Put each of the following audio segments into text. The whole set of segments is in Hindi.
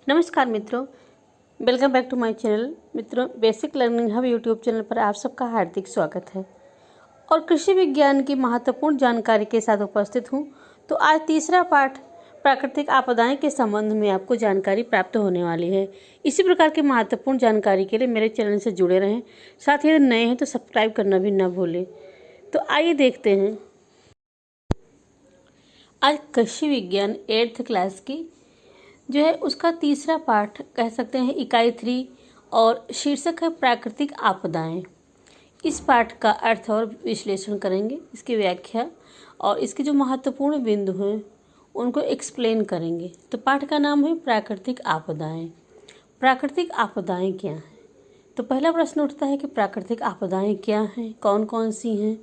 नमस्कार मित्रों, welcome back to my channel. मित्रों, basic learning hub YouTube channel पर आप सबका हार्दिक स्वागत है और कृषि विज्ञान की महत्वपूर्ण जानकारी के साथ उपस्थित हूँ। तो आज तीसरा पाठ प्राकृतिक आपदाएं के संबंध में आपको जानकारी प्राप्त होने वाली है। इसी प्रकार की महत्वपूर्ण जानकारी के लिए मेरे चैनल से जुड़े रहें। साथ ही नए हैं तो सब्सक्राइब करना भी ना भूलें। तो आइए देखते हैं आज कृषि विज्ञान 8th क्लास की जो है उसका तीसरा पाठ कह सकते हैं, इकाई 3 और शीर्षक है प्राकृतिक आपदाएं। इस पाठ का अर्थ और विश्लेषण करेंगे, इसकी व्याख्या और इसके जो महत्वपूर्ण बिंदु हैं उनको एक्सप्लेन करेंगे। तो पाठ का नाम है प्राकृतिक आपदाएं। प्राकृतिक आपदाएं क्या हैं? तो पहला प्रश्न उठता है कि प्राकृतिक आपदाएं क्या हैं, कौन कौन सी हैं।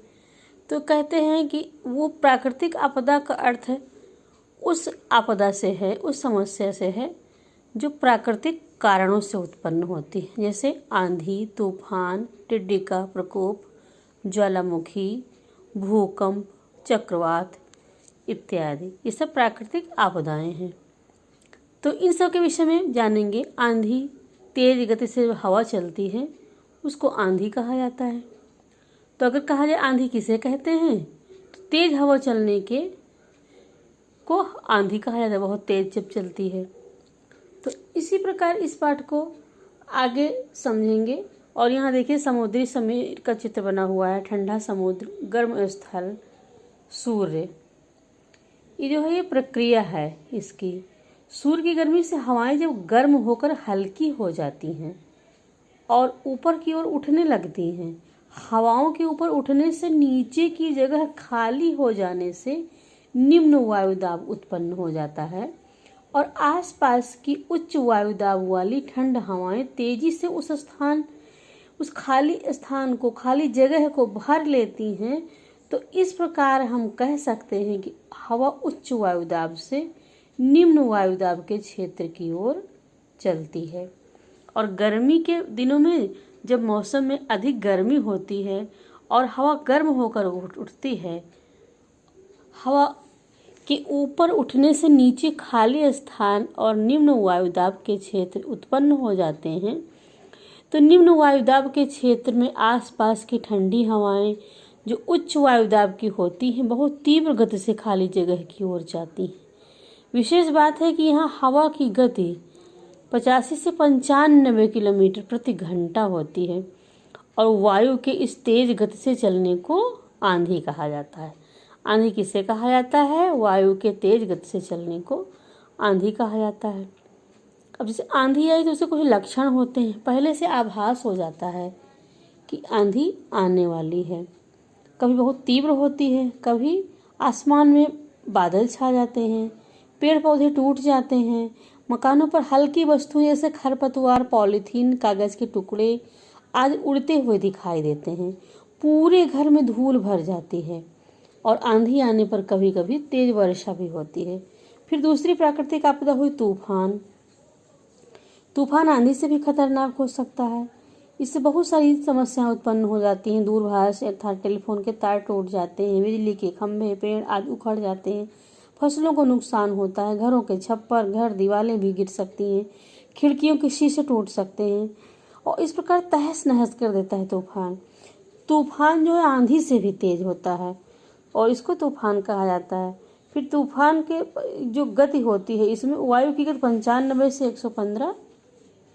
तो कहते हैं कि वो प्राकृतिक आपदा का अर्थ है उस आपदा से है, उस समस्या से है जो प्राकृतिक कारणों से उत्पन्न होती है, जैसे आंधी, तूफान, टिड्डी का प्रकोप, ज्वालामुखी, भूकंप, चक्रवात इत्यादि। ये सब प्राकृतिक आपदाएं हैं। तो इन सब के विषय में जानेंगे। आंधी, तेज गति से हवा चलती है उसको आंधी कहा जाता है। तो अगर कहा जाए आंधी किसे कहते हैं, तो तेज हवा चलने के को आंधी कहा जाता है, बहुत तेज जब चलती है। तो इसी प्रकार इस पाठ को आगे समझेंगे। और यहाँ देखिए समुद्री समीर का चित्र बना हुआ है। ठंडा समुद्र, गर्म स्थल, सूर्य, ये जो है ये प्रक्रिया है इसकी। सूर्य की गर्मी से हवाएं जब गर्म होकर हल्की हो जाती हैं और ऊपर की ओर उठने लगती हैं, हवाओं के ऊपर उठने से नीचे की जगह खाली हो जाने से निम्न वायुदाब उत्पन्न हो जाता है और आसपास की उच्च वायुदाब वाली ठंड हवाएं तेजी से उस खाली स्थान को, खाली जगह को भर लेती हैं। तो इस प्रकार हम कह सकते हैं कि हवा उच्च वायुदाब से निम्न वायुदाब के क्षेत्र की ओर चलती है। और गर्मी के दिनों में जब मौसम में अधिक गर्मी होती है और हवा गर्म होकर उठती है, हवा के ऊपर उठने से नीचे खाली स्थान और निम्न वायुदाब के क्षेत्र उत्पन्न हो जाते हैं। तो निम्न वायुदाब के क्षेत्र में आसपास की ठंडी हवाएं जो उच्च वायुदाब की होती हैं बहुत तीव्र गति से खाली जगह की ओर जाती हैं। विशेष बात है कि यहाँ हवा की गति 85 से 95 किलोमीटर प्रति घंटा होती है और वायु के इस तेज गति से चलने को आंधी कहा जाता है। आंधी किसे कहा जाता है? वायु के तेज गति से चलने को आंधी कहा जाता है। अब जैसे आंधी आई तो उससे कुछ लक्षण होते हैं। पहले से आभास हो जाता है कि आंधी आने वाली है। कभी बहुत तीव्र होती है, कभी आसमान में बादल छा जाते हैं, पेड़ पौधे टूट जाते हैं, मकानों पर हल्की वस्तुएं जैसे खरपतवार, पॉलीथीन, कागज के टुकड़े आदि उड़ते हुए दिखाई देते हैं। पूरे घर में धूल भर जाती है और आंधी आने पर कभी कभी तेज वर्षा भी होती है। फिर दूसरी प्राकृतिक आपदा हुई तूफान। तूफान आंधी से भी खतरनाक हो सकता है। इससे बहुत सारी समस्याएं उत्पन्न हो जाती हैं। दूरभाष अर्थात टेलीफोन के तार टूट जाते हैं, बिजली के खंभे, पेड़ आदि उखड़ जाते हैं, फसलों को नुकसान होता है, घरों के छप्पर, घर दीवारें भी गिर सकती हैं, खिड़कियों के शीशे टूट सकते हैं और इस प्रकार तहस नहस कर देता है तूफान। तूफान जो है आंधी से भी तेज होता है और इसको तूफान कहा जाता है। फिर तूफान के जो गति होती है इसमें वायु की गति 95 से 115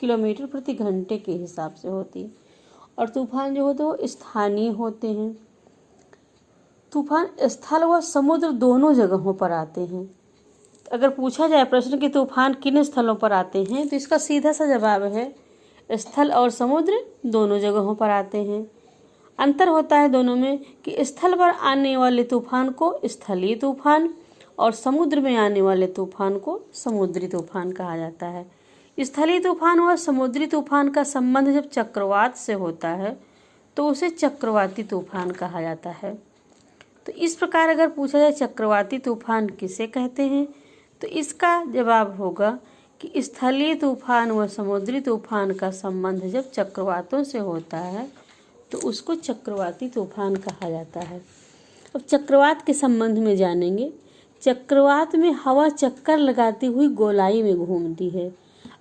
किलोमीटर प्रति घंटे के हिसाब से होती है और तूफान जो होते हैं वो स्थानीय होते हैं। तूफान स्थल व समुद्र दोनों जगहों पर आते हैं। अगर पूछा जाए प्रश्न कि तूफान किन स्थलों पर आते हैं, तो इसका सीधा सा जवाब है स्थल और समुद्र दोनों जगहों पर आते हैं। अंतर होता है दोनों में कि स्थल पर आने वाले तूफान को स्थलीय तूफान और समुद्र में आने वाले तूफान को समुद्री तूफान कहा जाता है। स्थलीय तूफान व समुद्री तूफान का संबंध जब चक्रवात से होता है तो उसे चक्रवाती तूफान कहा जाता है। तो इस प्रकार अगर पूछा जाए चक्रवाती तूफान किसे कहते हैं, तो इसका जवाब होगा कि स्थलीय तूफान व समुद्री तूफान का संबंध जब चक्रवातों से होता है तो उसको चक्रवाती तूफान कहा जाता है। अब चक्रवात के संबंध में जानेंगे। चक्रवात में हवा चक्कर लगाती हुई गोलाई में घूमती है।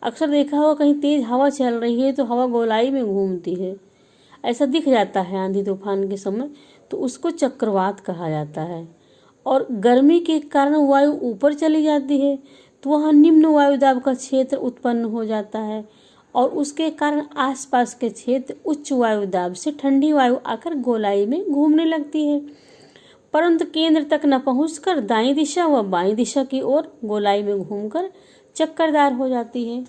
अक्सर देखा होगा कहीं तेज हवा चल रही है तो हवा गोलाई में घूमती है, ऐसा दिख जाता है आंधी तूफान के समय, तो उसको चक्रवात कहा जाता है। और गर्मी के कारण वायु ऊपर चली जाती है तो वहाँ निम्न वायुदाब का क्षेत्र उत्पन्न हो जाता है और उसके कारण आसपास के क्षेत्र उच्च वायुदाब से ठंडी वायु आकर गोलाई में घूमने लगती है, परंतु केंद्र तक न पहुंचकर दाईं दिशा व बाईं दिशा की ओर गोलाई में घूमकर चक्करदार हो जाती है।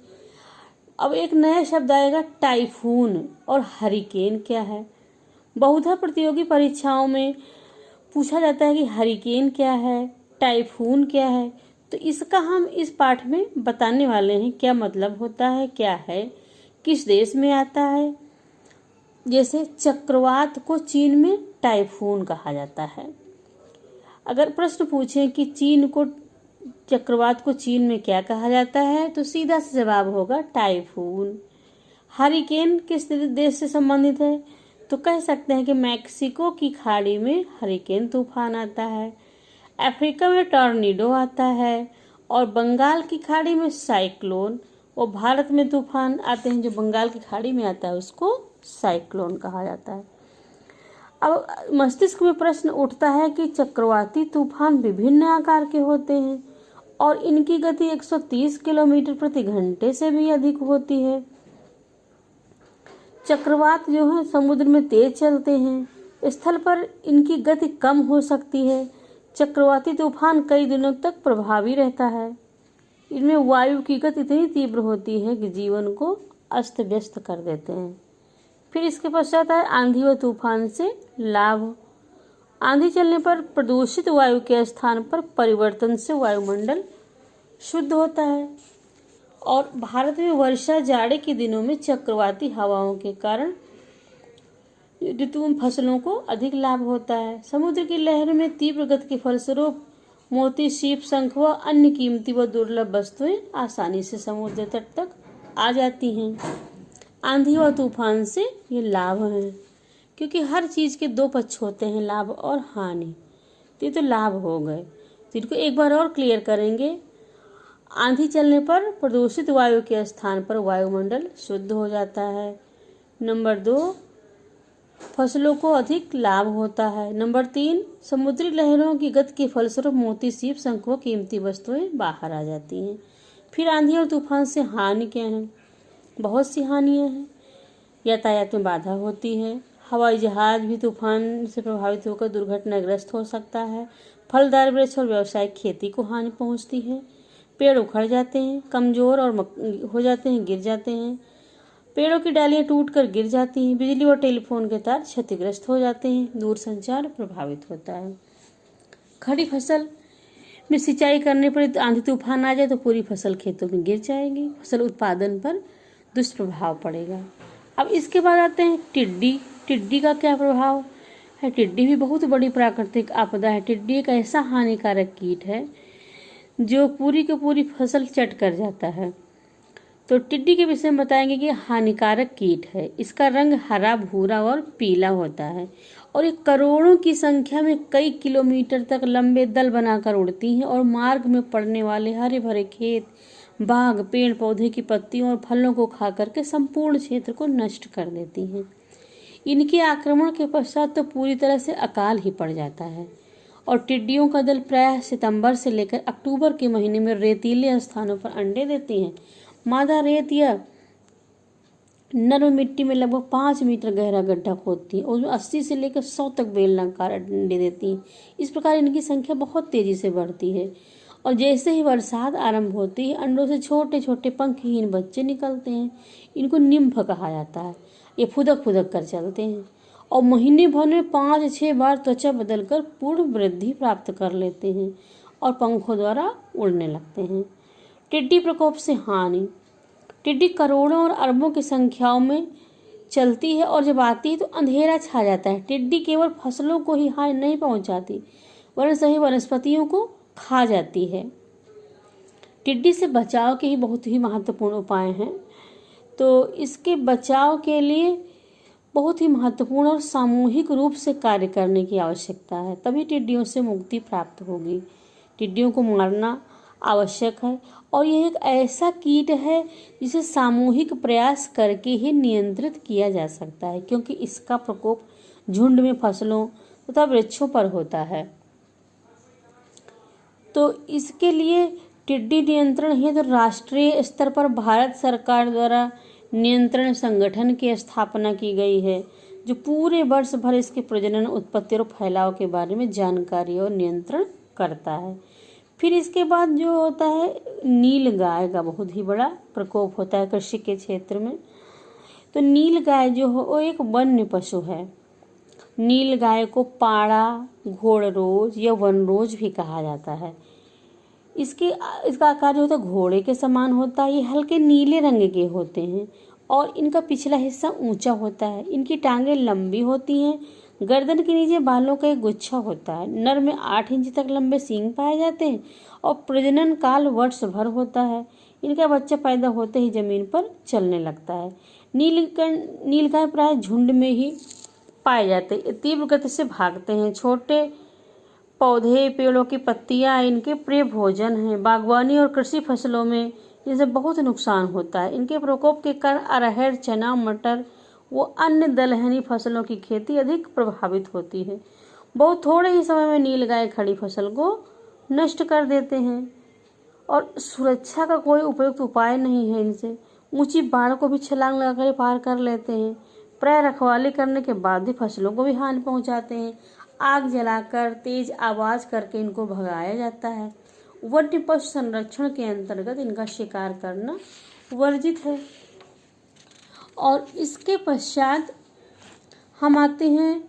अब एक नया शब्द आएगा, टाइफून और हरिकेन क्या है। बहुधा प्रतियोगी परीक्षाओं में पूछा जाता है कि हरिकेन क्या है, टाइफून क्या है, तो इसका हम इस पाठ में बताने वाले हैं क्या मतलब होता है, क्या है, किस देश में आता है। जैसे चक्रवात को चीन में टाइफून कहा जाता है। अगर प्रश्न पूछें कि चक्रवात को चीन में क्या कहा जाता है, तो सीधा सा जवाब होगा टाइफून। हरिकेन किस देश से संबंधित है, तो कह सकते हैं कि मैक्सिको की खाड़ी में हरिकेन तूफान आता है, अफ्रीका में टॉर्नेडो आता है और बंगाल की खाड़ी में साइक्लोन, और भारत में तूफान आते हैं जो बंगाल की खाड़ी में आता है उसको साइक्लोन कहा जाता है। अब मस्तिष्क में प्रश्न उठता है कि चक्रवाती तूफान विभिन्न आकार के होते हैं और इनकी गति 130 किलोमीटर प्रति घंटे से भी अधिक होती है। चक्रवात जो है समुद्र में तेज चलते हैं, स्थल पर इनकी गति कम हो सकती है। चक्रवाती तूफान कई दिनों तक प्रभावी रहता है। इनमें वायु की गति इतनी तीव्र होती है कि जीवन को अस्त व्यस्त कर देते हैं। फिर इसके पश्चात है आंधी व तूफान से लाभ। आंधी चलने पर प्रदूषित वायु के स्थान पर परिवर्तन से वायुमंडल शुद्ध होता है और भारत में वर्षा जाड़े के दिनों में चक्रवाती हवाओं के कारण ऋतु में फसलों को अधिक लाभ होता है। समुद्र की लहरों में तीव्र गति के फलस्वरूप मोती, सीप, शंख व अन्य कीमती व दुर्लभ वस्तुएं आसानी से समुद्र तट तक आ जाती हैं। आंधी और तूफान से ये लाभ हैं, क्योंकि हर चीज के दो पक्ष होते हैं, लाभ और हानि। तो ये तो लाभ हो गए, तो इनको एक बार और क्लियर करेंगे। आंधी चलने पर प्रदूषित वायु के स्थान पर वायुमंडल शुद्ध हो जाता है। नंबर 2, फसलों को अधिक लाभ होता है। नंबर 3, समुद्री लहरों की गति के फलस्वरूप मोती, सीप, शंख व कीमती वस्तुएं बाहर आ जाती हैं। फिर आंधी और तूफान से हानि क्या है? बहुत सी हानियां हैं। यातायात में बाधा होती है, हवाई जहाज भी तूफान से प्रभावित होकर दुर्घटनाग्रस्त हो सकता है। फलदार वृक्ष और व्यावसायिक खेती को हानि पहुंचती है। पेड़ उखड़ जाते हैं, कमजोर और हो जाते हैं, गिर जाते हैं। पेड़ों की डालियां टूटकर गिर जाती हैं। बिजली और टेलीफोन के तार क्षतिग्रस्त हो जाते हैं। दूरसंचार प्रभावित होता है। खड़ी फसल में सिंचाई करने पर आंधी तूफान आ जाए तो पूरी फसल खेतों में गिर जाएगी। फसल उत्पादन पर दुष्प्रभाव पड़ेगा। अब इसके बाद आते हैं टिड्डी। टिड्डी का क्या प्रभाव है? टिड्डी भी बहुत बड़ी प्राकृतिक आपदा है। टिड्डी एक ऐसा हानिकारक कीट है जो पूरी की पूरी फसल चट कर जाता है। तो टिड्डी के विषय में बताएंगे कि हानिकारक कीट है। इसका रंग हरा, भूरा और पीला होता है और ये करोड़ों की संख्या में कई किलोमीटर तक लंबे दल बनाकर उड़ती हैं और मार्ग में पड़ने वाले हरे भरे खेत, बाग, पेड़ पौधे की पत्तियों और फलों को खा करके संपूर्ण क्षेत्र को नष्ट कर देती हैं। इनके आक्रमण के पश्चात तो पूरी तरह से अकाल ही पड़ जाता है और टिड्डियों का दल प्रायः सितंबर से लेकर अक्टूबर के महीने में रेतीले स्थानों पर अंडे देती हैं। मादा रेत या नरम मिट्टी में लगभग 5 मीटर गहरा गड्ढा खोदती है और उसमें 80 से लेकर 100 तक बेलनाकार अंडे देती हैं। इस प्रकार इनकी संख्या बहुत तेजी से बढ़ती है और जैसे ही बरसात आरंभ होती है अंडों से छोटे छोटे पंखहीन बच्चे निकलते हैं। इनको निम्फ कहा जाता है। ये फुदक फुदक कर चलते हैं और महीने भर में 5-6 बार त्वचा बदलकर पूर्ण वृद्धि प्राप्त कर लेते हैं और पंखों द्वारा उड़ने लगते हैं। टिड्डी प्रकोप से हानि। टिड्डी करोड़ों और अरबों की संख्याओं में चलती है और जब आती है तो अंधेरा छा जाता है। टिड्डी केवल फसलों को ही हानि नहीं पहुंचाती वरन सही वनस्पतियों को खा जाती है। टिड्डी से बचाव के ही बहुत ही महत्वपूर्ण उपाय हैं। तो इसके बचाव के लिए बहुत ही महत्वपूर्ण और सामूहिक रूप से कार्य करने की आवश्यकता है, तभी टिड्डियों से मुक्ति प्राप्त होगी। टिड्डियों को मारना आवश्यक है और यह एक ऐसा कीट है जिसे सामूहिक प्रयास करके ही नियंत्रित किया जा सकता है, क्योंकि इसका प्रकोप झुंड में फसलों तथा वृक्षों पर होता है। तो इसके लिए टिड्डी नियंत्रण हेतु राष्ट्रीय स्तर पर भारत सरकार द्वारा नियंत्रण संगठन की स्थापना की गई है, जो पूरे वर्ष भर इसके प्रजनन, उत्पत्ति और फैलाव के बारे में जानकारी और नियंत्रण करता है। फिर इसके बाद जो होता है, नील गाय का बहुत ही बड़ा प्रकोप होता है कृषि के क्षेत्र में। तो नील गाय जो हो वो एक वन्य पशु है। नील गाय को पाड़ा, घोड़रोज या वनरोज भी कहा जाता है। इसका आकार जो होता है घोड़े के समान होता है। ये हल्के नीले रंग के होते हैं और इनका पिछला हिस्सा ऊंचा होता है। इनकी टांगें लंबी होती हैं। गर्दन के नीचे बालों का एक गुच्छा होता है। नर में 8 इंच तक लंबे सींग पाए जाते हैं और प्रजनन काल वर्ष भर होता है। इनका बच्चा पैदा होते ही जमीन पर चलने लगता है। नीलगाय प्राय झुंड में ही पाए जाते हैं। तीव्र गति से भागते हैं। छोटे पौधे, पेड़ों की पत्तियां इनके प्रिय भोजन हैं। बागवानी और कृषि फसलों में इनसे बहुत नुकसान होता है। इनके प्रकोप के कारण अरहर, चना, मटर वो अन्य दलहनी फसलों की खेती अधिक प्रभावित होती है। बहुत थोड़े ही समय में नीलगाय खड़ी फसल को नष्ट कर देते हैं और सुरक्षा का कोई उपयुक्त उपाय नहीं है इनसे। ऊंची बाढ़ को भी छलांग लगाकर पार कर लेते हैं। प्राय रखवाली करने के बाद भी फसलों को भी हानि पहुंचाते हैं। आग जलाकर, तेज आवाज करके इनको भगाया जाता है। वन्य पशु संरक्षण के अंतर्गत इनका शिकार करना वर्जित है। और इसके पश्चात हम आते हैं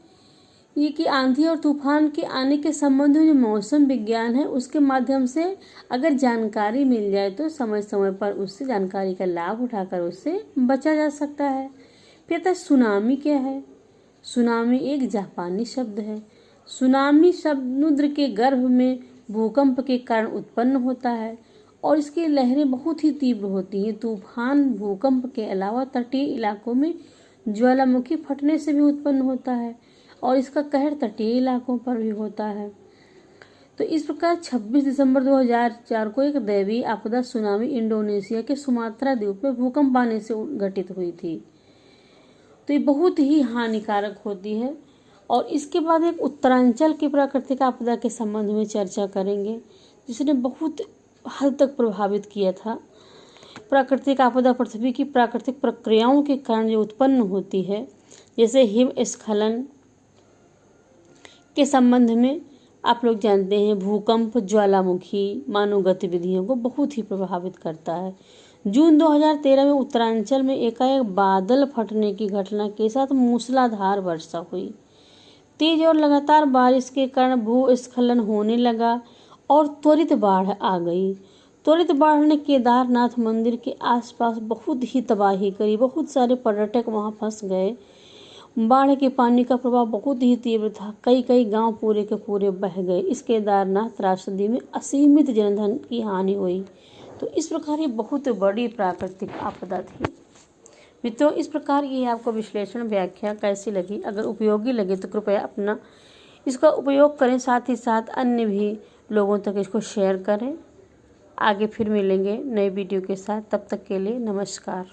ये कि आंधी और तूफान के आने के संबंध में जो मौसम विज्ञान है उसके माध्यम से अगर जानकारी मिल जाए तो समय समय पर उससे जानकारी का लाभ उठाकर उससे बचा जा सकता है। फिर सुनामी क्या है? सुनामी एक जापानी शब्द है। सुनामी समुद्र के गर्भ में भूकंप के कारण उत्पन्न होता है और इसकी लहरें बहुत ही तीव्र होती हैं। तूफान भूकंप के अलावा तटीय इलाकों में ज्वालामुखी फटने से भी उत्पन्न होता है और इसका कहर तटीय इलाकों पर भी होता है। तो इस प्रकार 26 दिसंबर 2004 को एक दैवीय आपदा सुनामी इंडोनेशिया के सुमात्रा द्वीप में भूकंप आने से घटित हुई थी। तो ये बहुत ही हानिकारक होती है। और इसके बाद एक उत्तरांचल की प्राकृतिक आपदा के संबंध में चर्चा करेंगे, जिसने बहुत हद तक प्रभावित किया था। प्राकृतिक आपदा पृथ्वी की प्राकृतिक प्रक्रियाओं के कारण जो उत्पन्न होती है, जैसे हिमस्खलन के संबंध में आप लोग जानते हैं भूकंप ज्वालामुखी मानव गतिविधियों को बहुत ही प्रभावित करता है। जून 2013 में उत्तरांचल में एकाएक बादल फटने की घटना के साथ मूसलाधार वर्षा हुई। तेज और लगातार बारिश के कारण भूस्खलन होने लगा और त्वरित बाढ़ आ गई। त्वरित बाढ़ ने केदारनाथ मंदिर के आसपास बहुत ही तबाही करी। बहुत सारे पर्यटक वहां फंस गए। बाढ़ के पानी का प्रभाव बहुत ही तीव्र था। कई गांव पूरे के पूरे बह गए। इस केदारनाथ त्रासदी में असीमित जनधन की हानि हुई। तो इस प्रकार ये बहुत बड़ी प्राकृतिक आपदा थी। मित्रों, इस प्रकार ये आपको विश्लेषण व्याख्या कैसी लगी? अगर उपयोगी लगे तो कृपया इसका उपयोग करें, साथ ही साथ अन्य भी लोगों तक इसको शेयर करें। आगे फिर मिलेंगे नए वीडियो के साथ। तब तक के लिए नमस्कार।